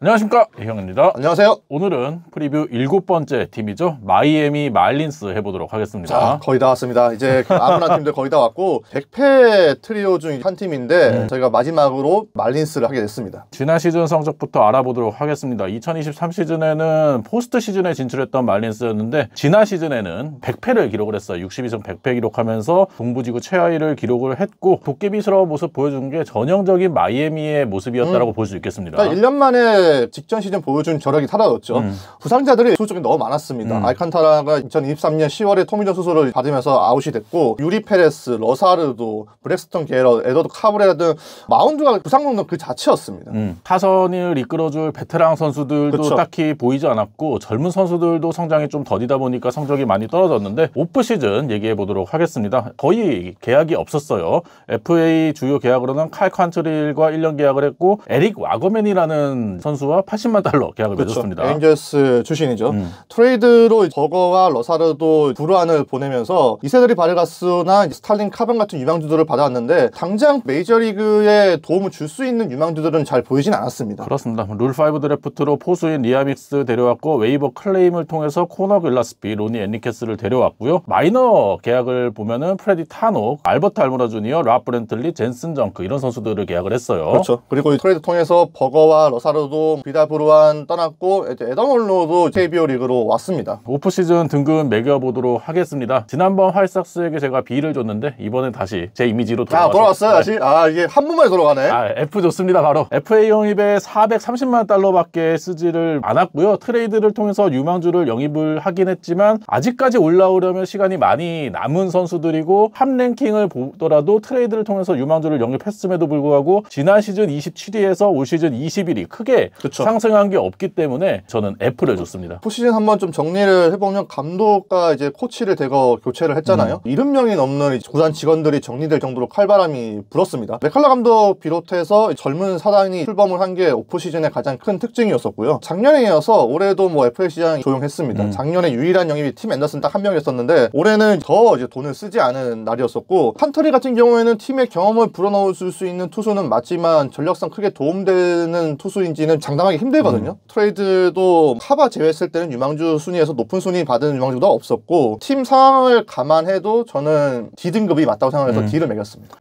안녕하십니까, 이형입니다. 안녕하세요. 오늘은 프리뷰 7번째 팀이죠. 마이애미 말린스 해보도록 하겠습니다. 자, 거의 다 왔습니다. 이제 아무나 팀들 거의 다 왔고 100패 트리오 중 한 팀인데 저희가 마지막으로 말린스를 하게 됐습니다. 지난 시즌 성적부터 알아보도록 하겠습니다. 2023 시즌에는 포스트 시즌에 진출했던 말린스였는데 지난 시즌에는 100패를 기록을 했어요. 62승 100패 기록하면서 동부지구 최하위를 기록을 했고 도깨비스러운 모습 보여준 게 전형적인 마이애미의 모습이었다고 볼 수 있겠습니다. 1년 만에 직전 시즌 보여준 저력이 사라졌죠. 부상자들이 수술 쪽에 너무 많았습니다. 알칸타라가 2023년 10월에 토미존 수술을 받으면서 아웃이 됐고 유리 페레스, 러사르도, 브렉스턴 게러, 에더드 카브레라 등 마운드가 부상 먹는 그 자체였습니다. 타선을 이끌어줄 베테랑 선수들도 그쵸. 딱히 보이지 않았고 젊은 선수들도 성장이 좀 더디다 보니까 성적이 많이 떨어졌는데 오프 시즌 얘기해 보도록 하겠습니다. 거의 계약이 없었어요. FA 주요 계약으로는 칼 칸트릴과 1년 계약을 했고 에릭 와거맨이라는 선수와 80만 달러 계약을 맺었습니다. 에인절스 출신이죠. 트레이드로 버거와 러사르도 브루안을 보내면서 이세드리 바르가스나 스탈린 카본 같은 유망주들을 받아왔는데 당장 메이저리그에 도움을 줄 수 있는 유망주들은 잘 보이진 않았습니다. 그렇습니다. 룰5 드래프트로 포수인 리아믹스 데려왔고 웨이버 클레임을 통해서 코너 글라스피, 로니 엔리케스를 데려왔고요. 마이너 계약을 보면은 프레디 타녹, 알버트 알모라 주니어, 라 브렌틀리, 젠슨 정크 이런 선수들을 계약을 했어요. 그렇죠. 그리고 이 트레이드 통해서 버거와 러사르도 비다 브루안 떠났고 에덤 올로도 KBO 리그로 왔습니다. 오프시즌 등급 매겨보도록 하겠습니다. 지난번 화이삭스에게 제가 B를 줬는데 이번엔 다시 제 이미지로 돌아왔어요 다시? 이게 한 번만에 돌아가네. F 좋습니다. 바로 FA 영입에 430만 달러밖에 쓰지를 않았고요. 트레이드를 통해서 유망주를 영입을 하긴 했지만 아직까지 올라오려면 시간이 많이 남은 선수들이고 탑 랭킹을 보더라도 트레이드를 통해서 유망주를 영입했음에도 불구하고 지난 시즌 27위에서 올 시즌 21위 크게 상승한 게 없기 때문에 저는 F를 줬습니다. 포시즌 한번 좀 정리를 해보면 감독과 이제 코치를 대거 교체를 했잖아요. 70명이 넘는 구단 직원들이 정리될 정도로 칼바람이 불었습니다. 맥칼라 감독 비롯해서 젊은 사단이 출범을 한 게 오프시즌의 가장 큰 특징이었었고요. 작년에 이어서 올해도 뭐 FA 시장이 조용했습니다. 작년에 유일한 영입이 팀 앤더슨 딱 한 명이었었는데 올해는 더 이제 돈을 쓰지 않은 날이었었고 판터리 같은 경우에는 팀의 경험을 불어넣을 수 있는 투수는 맞지만 전력상 크게 도움되는 투수인지는 장담하기 힘들거든요. 트레이드도 카바 제외했을 때는 유망주 순위에서 높은 순위 받은 유망주도 없었고 팀 상황을 감안해도 저는 D등급이 맞다고 생각해서 D를 매겼습니다.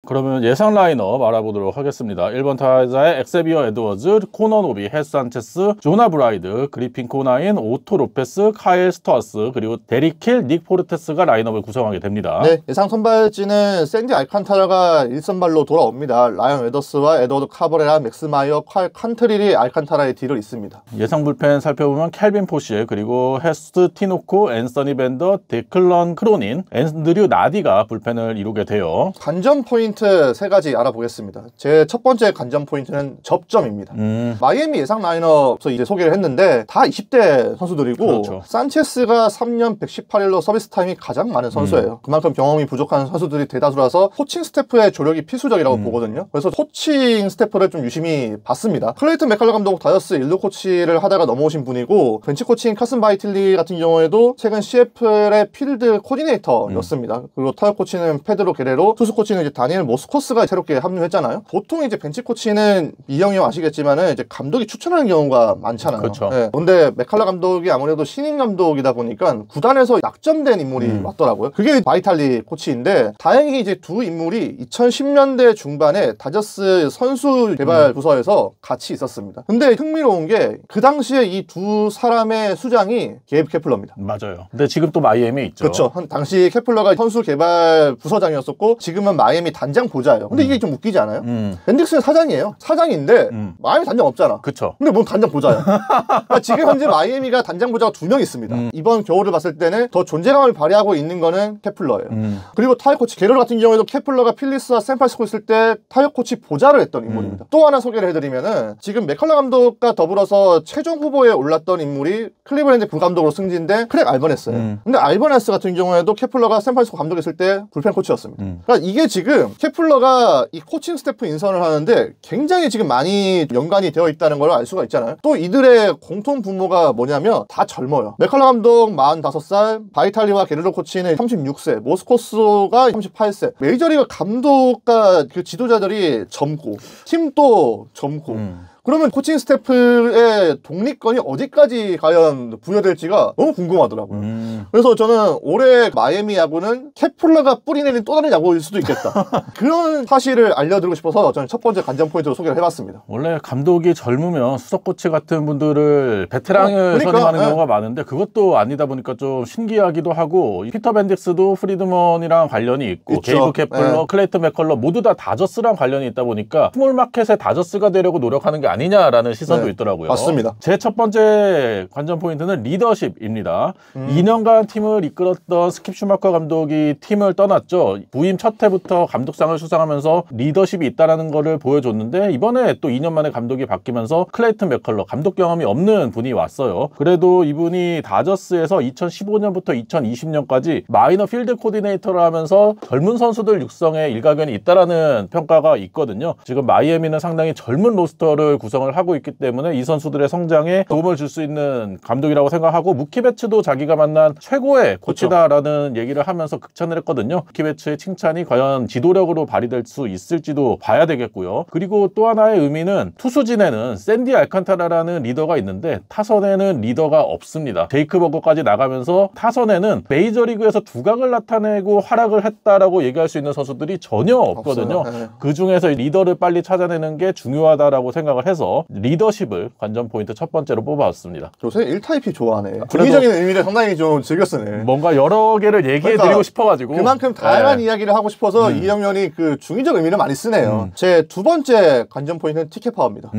그러면 예상 라인업 알아보도록 하겠습니다. 1번 타자의 엑세비어 에드워즈, 코너 노비, 헬 산체스, 조나 브라이드, 그리핀 코나인, 오토 로페스, 카일 스토아스, 그리고 데릭 킬, 닉 포르테스가 라인업을 구성하게 됩니다. 네, 예상 선발진은 샌디 알칸타라가 1선발로 돌아옵니다. 라이언 웨더스와 에드워드 카버레라, 맥스 마이어, 칼 칸트릴이 알칸타라의 뒤를 잇습니다. 예상 불펜 살펴보면 켈빈 포시에, 그리고 헤스트 티노코, 앤서니 벤더, 데클런 크로닌, 앤드류 나디가 불펜을 이루게 돼요. 관전 포인트 세 가지 알아보겠습니다. 제 첫 번째 관전 포인트는 접점입니다. 마이애미 예상 라인업에서 이제 소개를 했는데 다 20대 선수들이고 그렇죠. 산체스가 3년 118일로 서비스 타임이 가장 많은 선수예요. 그만큼 경험이 부족한 선수들이 대다수라서 코칭 스태프의 조력이 필수적이라고 보거든요. 그래서 코칭 스태프를 좀 유심히 봤습니다. 클레이튼 맥칼러 감독 다저스 일루 코치를 하다가 넘어오신 분이고 벤치 코칭 카슨 바이틀리 같은 경우에도 최근 CFL의 필드 코디네이터였습니다. 그리고 타격 코치는 페드로 게레로, 투수 코치는 이제 다니엘 모스코스가 새롭게 합류했잖아요. 보통 이제 벤치 코치는 이형이 형 아시겠지만은 이제 감독이 추천하는 경우가 많잖아요. 그렇죠. 네. 근데 맥칼라 감독이 아무래도 신인 감독이다 보니까 구단에서 약점된 인물이 왔더라고요. 그게 바이탈리 코치인데 다행히 이제 두 인물이 2010년대 중반에 다저스 선수 개발 부서에서 같이 있었습니다. 근데 흥미로운 게 그 당시에 이 두 사람의 수장이 게이브 케플러입니다. 맞아요. 근데 지금 또 마이애미에 있죠. 그렇죠. 당시 케플러가 선수 개발 부서장이었었고 지금은 마이애미 단장 보자예요. 근데 이게 좀 웃기지 않아요? 앤딕스는 사장이에요. 사장인데 마이애미 단장 없잖아. 그쵸. 근데 뭔 단장 보자야. 그러니까 지금 현재 마이애미가 단장 보자가 2명 있습니다. 이번 겨울을 봤을 때는 더 존재감을 발휘하고 있는 거는 케플러예요. 그리고 타격 코치 게롤 같은 경우에도 케플러가 필리스와 샌프란시스코 있을 때 타격 코치 보좌를 했던 인물입니다. 또 하나 소개를 해드리면은 지금 맥컬러 감독과 더불어서 최종 후보에 올랐던 인물이 클리브랜드 부감독으로 승진된 크랙 알버네스예요. 근데 알버네스 같은 경우에도 케플러가 샌프란시스코 감독했을 때 불펜 코치였습니다. 그러니까 이게 지금 케플러가 이 코칭 스태프 인선을 하는데 굉장히 지금 많이 연관이 되어 있다는 걸 알 수가 있잖아요. 또 이들의 공통 분모가 뭐냐면 다 젊어요. 맥칼럼 감독 45살, 바이탈리와 게르로 코치는 36세, 모스코스가 38세. 메이저리그 감독과 그 지도자들이 젊고 팀도 젊고 그러면 코칭 스태프의 독립권이 어디까지 과연 부여될지가 너무 궁금하더라고요. 그래서 저는 올해 마이애미 야구는 케플러가 뿌리내린 또 다른 야구일 수도 있겠다. 그런 사실을 알려드리고 싶어서 저는 첫 번째 관전 포인트로 소개를 해봤습니다. 원래 감독이 젊으면 수석 코치 같은 분들을 베테랑을 그러니까, 선임하는 경우가 많은데 그것도 아니다 보니까 좀 신기하기도 하고 피터 벤딕스도 프리드먼이랑 관련이 있고 있죠. 게이브 케플러, 클레이턴 맥컬럼 모두 다 다저스랑 관련이 있다 보니까 스몰마켓의 다저스가 되려고 노력하는 게 아니냐라는 시선도 있더라고요. 맞습니다. 제 첫 번째 관전 포인트는 리더십입니다. 2년간 팀을 이끌었던 스킵 슈마커 감독이 팀을 떠났죠. 부임 첫 해부터 감독상을 수상하면서 리더십이 있다는 것을 보여줬는데 이번에 또 2년 만에 감독이 바뀌면서 클레이턴 맥컬러 감독 경험이 없는 분이 왔어요. 그래도 이분이 다저스에서 2015년부터 2020년까지 마이너 필드 코디네이터를 하면서 젊은 선수들 육성에 일가견이 있다라는 평가가 있거든요. 지금 마이애미는 상당히 젊은 로스터를 구성을 하고 있기 때문에 이 선수들의 성장에 도움을 줄 수 있는 감독이라고 생각하고 무키 베츠도 자기가 만난 최고의 코치다라는 얘기를 하면서 극찬을 했거든요. 무키 베츠의 칭찬이 과연 지도력으로 발휘될 수 있을지도 봐야 되겠고요. 그리고 또 하나의 의미는 투수진에는 샌디 알칸타라라는 리더가 있는데 타선에는 리더가 없습니다. 제이크 버거까지 나가면서 타선에는 메이저리그에서 두각을 나타내고 활약을 했다라고 얘기할 수 있는 선수들이 전혀 없거든요. 그 중에서 리더를 빨리 찾아내는 게 중요하다라고 생각을 해서 리더십을 관전 포인트 첫 번째로 뽑아왔습니다. 요새 1타입이 좋아하네. 중의적인 의미를 상당히 좀 즐겨 쓰네. 뭔가 여러 개를 얘기해드리고 그러니까 싶어가지고 그만큼 다양한 이야기를 하고 싶어서 이영렬이 그 중의적 의미를 많이 쓰네요. 제 두 번째 관전 포인트는 티켓 파워입니다.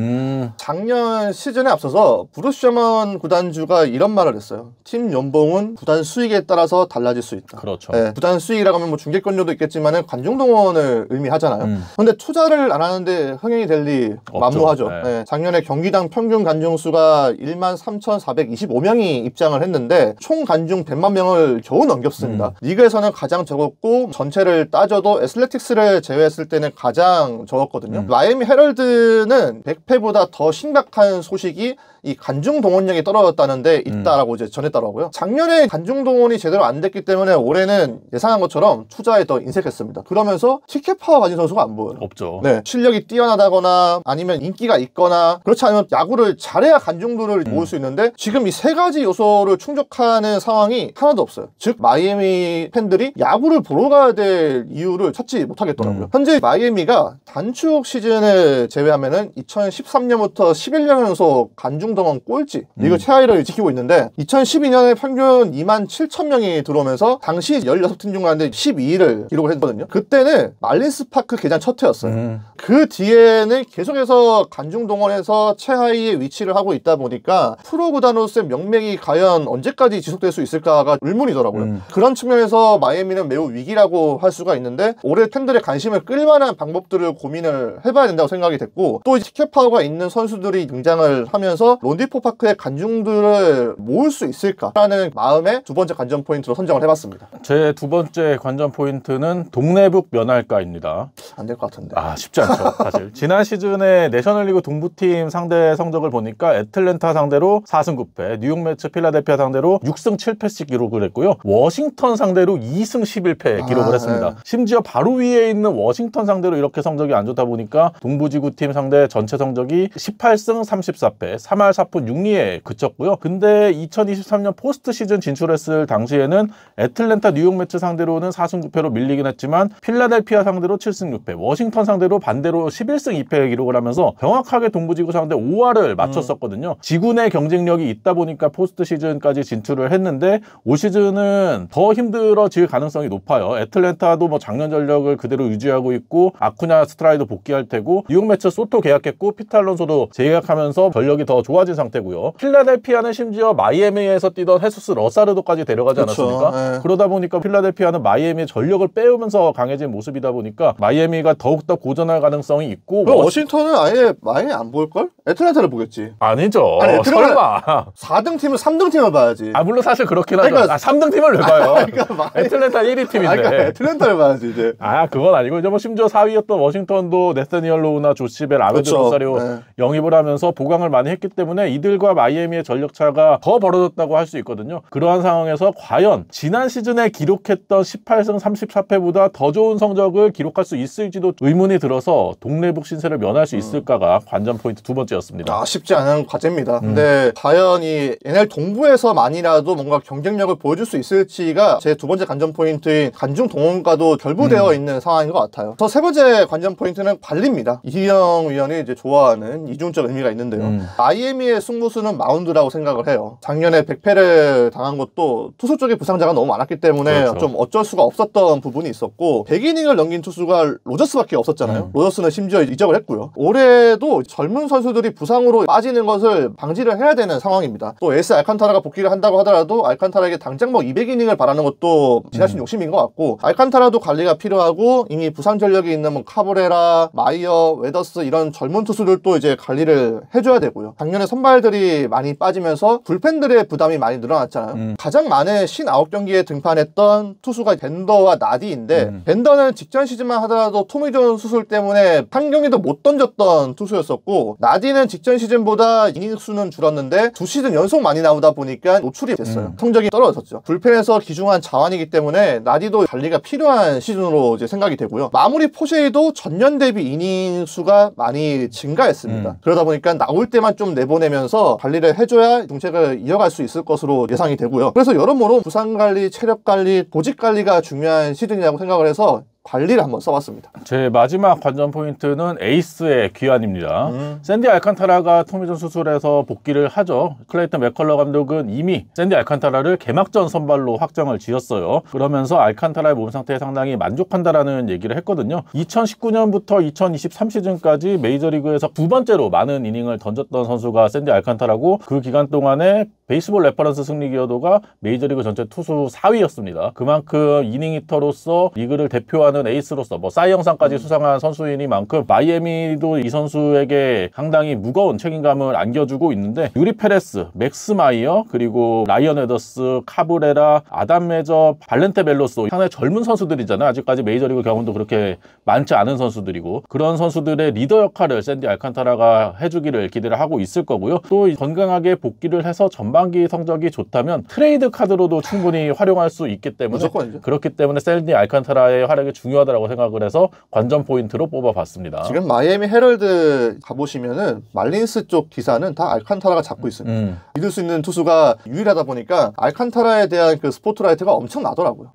작년 시즌에 앞서서 브루스 셔먼 구단주가 이런 말을 했어요. 팀 연봉은 구단 수익에 따라서 달라질 수 있다. 그렇죠. 네, 구단 수익이라고 하면 뭐 중계권료도 있겠지만 관중 동원을 의미하잖아요. 그런데 투자를 안 하는데 흥행이 될 리 만무하죠. 네, 작년에 경기당 평균 관중 수가 13,425명이 입장을 했는데 총 관중 100만 명을 겨우 넘겼습니다. 리그에서는 가장 적었고 전체를 따져도 애슬레틱스를 제외했을 때는 가장 적었거든요. 마이애미 헤럴드는 100패보다 더 심각한 소식이 이 관중 동원량이 떨어졌다는데 있다라고 이제 전했더라고요. 작년에 관중 동원이 제대로 안 됐기 때문에 올해는 예상한 것처럼 투자에 더 인색했습니다. 그러면서 티켓 파워 가진 선수가 안 보여요. 없죠. 네, 실력이 뛰어나다거나 아니면 인기가 있거나 그렇지 않으면 야구를 잘해야 관중들을 모을 수 있는데 지금 이 세 가지 요소를 충족하는 상황이 하나도 없어요. 즉 마이애미 팬들이 야구를 보러 가야 될 이유를 찾지 못하겠더라고요. 현재 마이애미가 단축 시즌을 제외하면은 2013년부터 11년 연속 관중 동원 꼴찌 리그 최하위를 지키고 있는데 2012년에 평균 27,000명이 들어오면서 당시 16팀 중 가운데 12위를 기록을 했거든요. 그때는 말린스 파크 개장 첫 해였어요. 그 뒤에는 계속해서 관중 동원해서 최하위에 위치를 하고 있다 보니까 프로 구단으로서의 명맥이 과연 언제까지 지속될 수 있을까가 의문이더라고요. 그런 측면에서 마이애미는 매우 위기라고 할 수가 있는데 올해 팬들의 관심을 끌만한 방법들을 고민을 해봐야 된다고 생각이 됐고 또 티켓 파워가 있는 선수들이 등장을 하면서 론디포 파크의 관중들을 모을 수 있을까라는 마음에 두 번째 관전 포인트로 선정을 해봤습니다. 제 두 번째 관전 포인트는 동네북 면할까입니다. 안 될 것 같은데. 쉽지 않죠, 사실. 지난 시즌에 내셔널리그 동부팀 상대 성적을 보니까 애틀랜타 상대로 4승 9패, 뉴욕 매츠 필라델피아 상대로 6승 7패씩 기록을 했고요. 워싱턴 상대로 2승 11패 기록을 했습니다. 네. 심지어 바로 위에 있는 워싱턴 상대로 이렇게 성적이 안 좋다 보니까 동부지구팀 상대 전체 성적이 18승 34패, 3할 4푼 6리에 그쳤고요. 근데 2023년 포스트 시즌 진출했을 당시에는 애틀랜타 뉴욕 매츠 상대로는 4승 9패로 밀리긴 했지만 필라델피아 상대로 7승 6패, 워싱턴 상대로 반대로 11승 2패 기록을 하면서 정확하게 동부지구 상대 5할을 맞췄었거든요. 지구 내 경쟁력이 있다 보니까 포스트 시즌까지 진출을 했는데 올 시즌은 더 힘들어질 가능성이 높아요. 애틀랜타도 뭐 작년 전력을 그대로 유지하고 있고 아쿠냐 스트라이도 복귀할 테고 뉴욕 매츠 소토 계약했고 피터 알론소도 재계약하면서 전력이 더 좋아질 좋아진 상태고요. 필라델피아는 심지어 마이애미에서 뛰던 헤수스 러사르도까지 데려가지 않았습니까? 네. 그러다 보니까 필라델피아는 마이애미의 전력을 빼오면서 강해진 모습이다 보니까 마이애미가 더욱더 고전할 가능성이 있고 워싱턴은 아예 마이애미 안 볼걸? 애틀랜타를 보겠지. 아니죠. 아니, 설마. 4등 팀은 3등 팀을 봐야지. 아 물론 사실 그렇긴 하죠. 그러니까 3등 팀을 왜 봐요? 그러니까 애틀랜타 1위 팀인데. 그러니까 애틀랜타를 봐야지 이제. 아 그건 아니고 이제 뭐 심지어 4위였던 워싱턴도 네스니얼 로우나 조시벨, 아베드 그렇죠. 로사리오 네. 영입을 하면서 보강을 많이 했기 때문에 이들과 마이애미의 전력차가 더 벌어졌다고 할 수 있거든요. 그러한 상황에서 과연 지난 시즌에 기록했던 18승 34패보다 더 좋은 성적을 기록할 수 있을지도 의문이 들어서 동네북 신세를 면할 수 있을까가 관전 포인트 두 번째였습니다. 쉽지 않은 과제입니다. 근데 과연 이 NL 동부에서만이라도 뭔가 경쟁력을 보여줄 수 있을지가 제 두 번째 관전 포인트인 관중 동원과도 결부되어 있는 상황인 것 같아요. 저 세 번째 관전 포인트는 관리입니다. 이희영 위원이 이제 좋아하는 이중적 의미가 있는데요. 마이애미의 승부수는 마운드라고 생각을 해요. 작년에 100패를 당한 것도 투수 쪽에 부상자가 너무 많았기 때문에 그렇죠. 좀 어쩔 수가 없었던 부분이 있었고 100이닝을 넘긴 투수가 로저스밖에 없었잖아요. 로저스는 심지어 이적을 했고요. 올해도 젊은 선수들이 부상으로 빠지는 것을 방지를 해야 되는 상황입니다. 또 에이스 알칸타라가 복귀를 한다고 하더라도 알칸타라에게 당장 뭐 200이닝을 바라는 것도 지나친 욕심인 것 같고 알칸타라도 관리가 필요하고 이미 부상 전력이 있는 뭐 카브레라, 마이어, 웨더스 이런 젊은 투수들도 이제 관리를 해줘야 되고요. 작년에 선발들이 많이 빠지면서 불펜들의 부담이 많이 늘어났잖아요. 가장 많은 59경기에 등판했던 투수가 벤더와 나디인데 벤더는 직전 시즌만 하더라도 토미존 수술 때문에 한 경기도 못 던졌던 투수였었고 나디는 직전 시즌보다 이닝 수는 줄었는데 두 시즌 연속 많이 나오다 보니까 노출이 됐어요. 성적이 떨어졌죠. 불펜에서 기중한 자원이기 때문에 나디도 관리가 필요한 시즌으로 이제 생각이 되고요. 마무리 포쉐이도 전년 대비 이닝 수가 많이 증가했습니다. 그러다 보니까 나올 때만 좀 내보내면서 관리를 해줘야 동책을 이어갈 수 있을 것으로 예상이 되고요. 그래서 여러모로 부상 관리, 체력 관리, 보직 관리가 중요한 시즌이라고 생각을 해서 관리를 한번 써봤습니다. 제 마지막 관전 포인트는 에이스의 귀환입니다. 샌디 알칸타라가 토미존 수술에서 복귀를 하죠. 클레이턴 맥컬러 감독은 이미 샌디 알칸타라를 개막전 선발로 확정을 지었어요. 그러면서 알칸타라의 몸 상태에 상당히 만족한다라는 얘기를 했거든요. 2019년부터 2023 시즌까지 메이저리그에서 두 번째로 많은 이닝을 던졌던 선수가 샌디 알칸타라고 그 기간 동안에 베이스볼 레퍼런스 승리 기여도가 메이저리그 전체 투수 4위였습니다. 그만큼 이닝 히터로서 리그를 대표하는 에이스로서 뭐 싸이 영상까지 수상한 선수이니만큼 마이애미도 이 선수에게 상당히 무거운 책임감을 안겨주고 있는데 유리 페레스, 맥스 마이어, 그리고 라이언 에더스, 카브레라, 아담 메저, 발렌테 벨로소 상당히 젊은 선수들이잖아요. 아직까지 메이저리그 경험도 그렇게 많지 않은 선수들이고 그런 선수들의 리더 역할을 샌디 알칸타라가 해주기를 기대를 하고 있을 거고요. 또 건강하게 복귀를 해서 전반기 성적이 좋다면 트레이드 카드로도 충분히 활용할 수 있기 때문에 무조건이죠. 그렇기 때문에 샌디 알칸타라의 활약이 중요하다고 생각을 해서 관전 포인트로 뽑아봤습니다. 지금 마이애미 헤럴드 가보시면은 말린스 쪽 기사는 다 알칸타라가 잡고 있습니다. 믿을 수 있는 투수가 유일하다 보니까 알칸타라에 대한 그 스포트라이트가 엄청 나더라고요.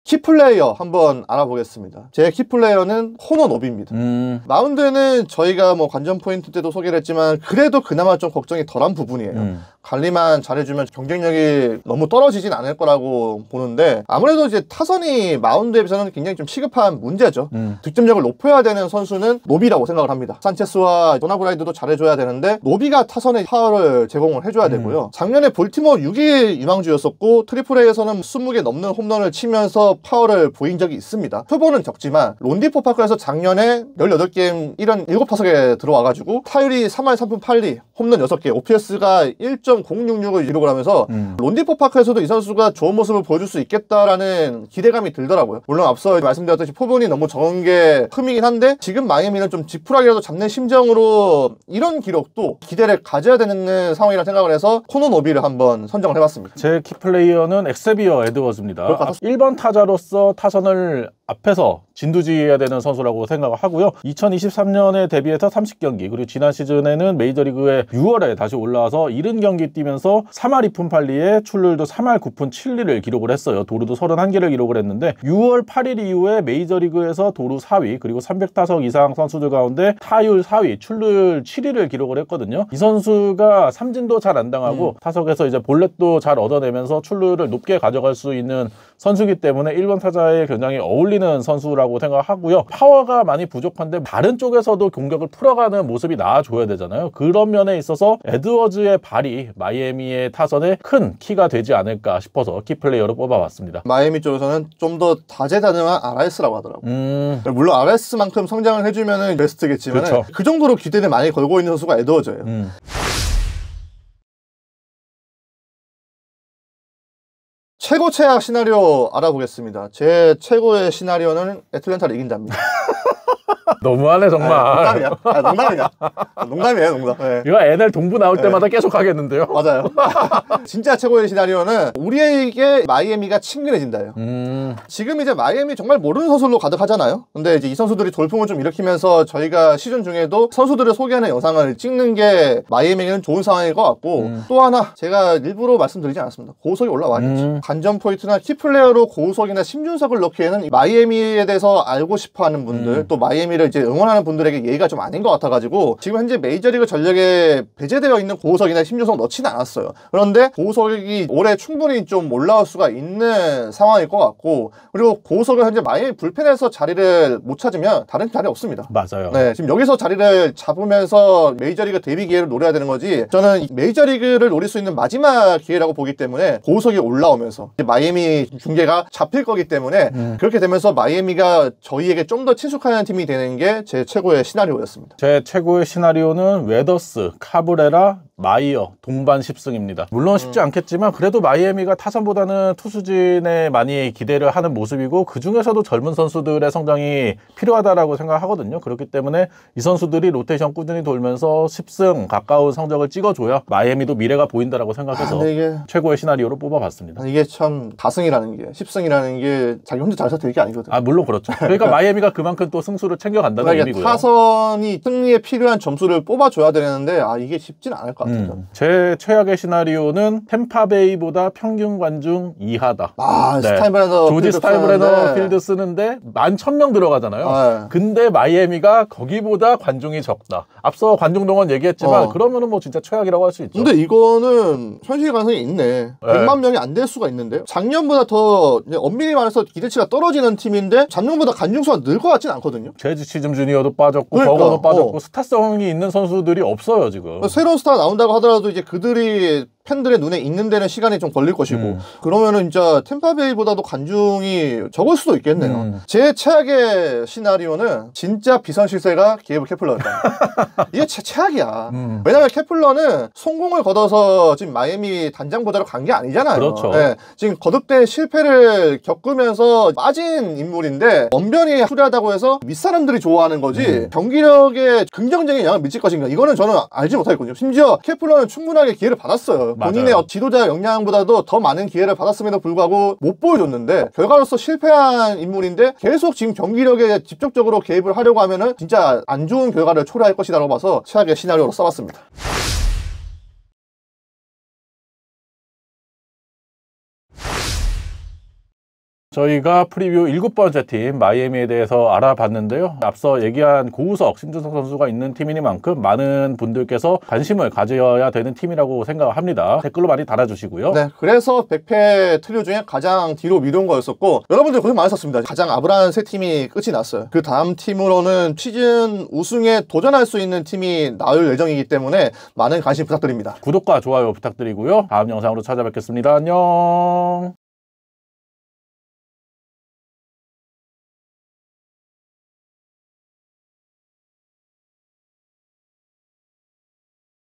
키플레이어 한번 알아보겠습니다. 제 키플레이어는 코너 노비입니다. 마운드는 저희가 뭐 관전 포인트 때도 소개를 했지만 그래도 그나마 좀 걱정이 덜한 부분이에요. 관리만 잘해주면 경쟁력이 너무 떨어지진 않을 거라고 보는데 아무래도 이제 타선이 마운드에 비해서는 굉장히 좀 시급한 문제죠. 득점력을 높여야 되는 선수는 노비라고 생각을 합니다. 산체스와 도나브라이드도 잘해줘야 되는데 노비가 타선에 파워를 제공을 해줘야 되고요. 작년에 볼티모어 6위 유망주였었고 트리플 A에서는 20개 넘는 홈런을 치면서 파워를 보인 적이 있습니다. 표본은 적지만 론디포 파크에서 작년에 18게임 1원 7타석에 들어와가지고 타율이 3할 3푼 8리 홈런 6개 OPS가 1.066을 기록을 하면서 론디포 파크에서도 이 선수가 좋은 모습을 보여줄 수 있겠다라는 기대감이 들더라고요. 물론 앞서 말씀드렸듯이 표본이 너무 적은 게 흠이긴 한데 지금 마이애미는 좀 지푸라기라도 잡는 심정으로 이런 기록도 기대를 가져야 되는 상황이라 생각을 해서 코너 노비를 한번 선정을 해봤습니다. 제 키플레이어는 엑세비어 에드워즈입니다. 1번 타자로서 타선을 앞에서 진두지휘해야 되는 선수라고 생각을 하고요. 2023년에 데뷔해서 30경기 그리고 지난 시즌에는 메이저리그에 6월에 다시 올라와서 70경기 뛰면서 3할 2푼 8리에 출루율도 3할 9푼 7리를 기록을 했어요. 도루도 31개를 기록을 했는데 6월 8일 이후에 메이저리그에서 도루 4위 그리고 300타석 이상 선수들 가운데 타율 4위 출루율 7위를 기록을 했거든요. 이 선수가 삼진도 잘 안 당하고 타석에서 이제 볼넷도 잘 얻어내면서 출루율을 높게 가져갈 수 있는 선수기 때문에 1번 타자에 굉장히 어울리는 선수라고 생각하고요. 파워가 많이 부족한데 다른 쪽에서도 공격을 풀어가는 모습이 나와줘야 되잖아요. 그런 면에 있어서 에드워즈의 발이 마이애미의 타선에 큰 키가 되지 않을까 싶어서 키플레이어로 뽑아봤습니다. 마이애미 쪽에서는 좀 더 다재다능한 RS라고 하더라고요. 물론 RS만큼 성장을 해주면 베스트겠지만 그렇죠. 그 정도로 기대를 많이 걸고 있는 선수가 에드워즈예요. 최고 최악 시나리오 알아보겠습니다. 제 최고의 시나리오는 애틀랜타를 이긴답니다. 너무하네 정말. 농담이야. 농담이야. 농담이에요, 농담. 네. 이거 NL 동부 나올 때마다 계속 하겠는데요. 맞아요. 진짜 최고의 시나리오는 우리에게 마이애미가 친근해진다예요. 지금 이제 마이애미 정말 모르는 선수로 가득하잖아요. 근데 이제 이 선수들이 돌풍을 좀 일으키면서 저희가 시즌 중에도 선수들을 소개하는 영상을 찍는 게 마이애미는 좋은 상황일 것 같고 또 하나 제가 일부러 말씀드리지 않았습니다. 고우석이 올라와야겠죠. 관전 포인트나 키플레이어로 고우석이나 심준석을 넣기에는 마이애미에 대해서 알고 싶어하는 분들 또 마이애미를 이제 응원하는 분들에게 예의가 좀 아닌 것 같아가지고 지금 현재 메이저리그 전력에 배제되어 있는 고우석이나 심준석 넣지는 않았어요. 그런데 고우석이 올해 충분히 좀 올라올 수가 있는 상황일 것 같고 그리고 고우석은 현재 마이애미 불펜에서 자리를 못 찾으면 다른 자리 없습니다. 맞아요. 네, 지금 여기서 자리를 잡으면서 메이저리그 데뷔 기회를 노려야 되는 거지 저는 메이저리그를 노릴 수 있는 마지막 기회라고 보기 때문에 고우석이 올라오면서 마이애미 중계가 잡힐 거기 때문에 그렇게 되면서 마이애미가 저희에게 좀 더 친숙한 팀이 되는 게 제 최고의 시나리오였습니다. 제 최고의 시나리오는 웨더스, 카브레라, 마이어, 동반 10승입니다. 물론 쉽지 않겠지만 그래도 마이애미가 타선보다는 투수진에 많이 기대를 하는 모습이고 그 중에서도 젊은 선수들의 성장이 필요하다라고 생각하거든요. 그렇기 때문에 이 선수들이 로테이션 꾸준히 돌면서 10승 가까운 성적을 찍어줘야 마이애미도 미래가 보인다라고 생각해서 이게 최고의 시나리오로 뽑아봤습니다. 이게 참 다승이라는 게 10승이라는 게 자기 혼자 잘 사도 될 게 아니거든요. 물론 그렇죠. 그러니까 마이애미가 그만큼 또 승수를 챙겨간다는 의미고요. 타선이 승리에 필요한 점수를 뽑아줘야 되는데 이게 쉽지는 않을 것 같아요. 제 최악의 시나리오는 템파베이보다 평균 관중 이하다. 스타인브레너 조지 스타인브레너 필드 쓰는데 11,000명 들어가잖아요. 근데 마이애미가 거기보다 관중이 적다. 앞서 관중 동원 얘기했지만 그러면은 뭐 진짜 최악이라고 할 수 있죠. 근데 이거는 현실 가능성이 있네. 100만 명이 안 될 수가 있는데 작년보다 더 엄밀히 말해서 기대치가 떨어지는 팀인데 작년보다 관중수가 늘 것 같진 않거든요. 재즈 치즘 주니어도 빠졌고 버거도 빠졌고 스타성이 있는 선수들이 없어요 지금. 새로운 스타가 나온다고 하더라도 이제 그들이 팬들의 눈에 있는 데는 시간이 좀 걸릴 것이고 그러면은 진짜 템파베이보다도 관중이 적을 수도 있겠네요. 제 최악의 시나리오는 진짜 비선실세가 게이블 케플러였다. 이게 최악이야. 왜냐면 케플러는 성공을 거둬서 지금 마이애미 단장보다로 간 게 아니잖아요. 그렇죠. 네, 지금 거듭된 실패를 겪으면서 빠진 인물인데 언변이 후려하다고 해서 윗사람들이 좋아하는 거지 경기력에 긍정적인 영향을 미칠 것인가 이거는 저는 알지 못하겠거든요. 심지어 케플러는 충분하게 기회를 받았어요. 본인의 지도자 역량보다도 더 많은 기회를 받았음에도 불구하고 못 보여줬는데 결과로서 실패한 인물인데 계속 지금 경기력에 직접적으로 개입을 하려고 하면은 진짜 안 좋은 결과를 초래할 것이라고 봐서 최악의 시나리오로 써봤습니다. 저희가 프리뷰 7번째 팀 마이애미에 대해서 알아봤는데요. 앞서 얘기한 고우석, 심준석 선수가 있는 팀이니만큼 많은 분들께서 관심을 가져야 되는 팀이라고 생각합니다. 댓글로 많이 달아주시고요. 네, 그래서 100패 트리오 중에 가장 뒤로 미룬 거였었고 여러분들 고생 많으셨습니다. 가장 아브라한 세 팀이 끝이 났어요. 그 다음 팀으로는 시즌 우승에 도전할 수 있는 팀이 나올 예정이기 때문에 많은 관심 부탁드립니다. 구독과 좋아요 부탁드리고요. 다음 영상으로 찾아뵙겠습니다. 안녕.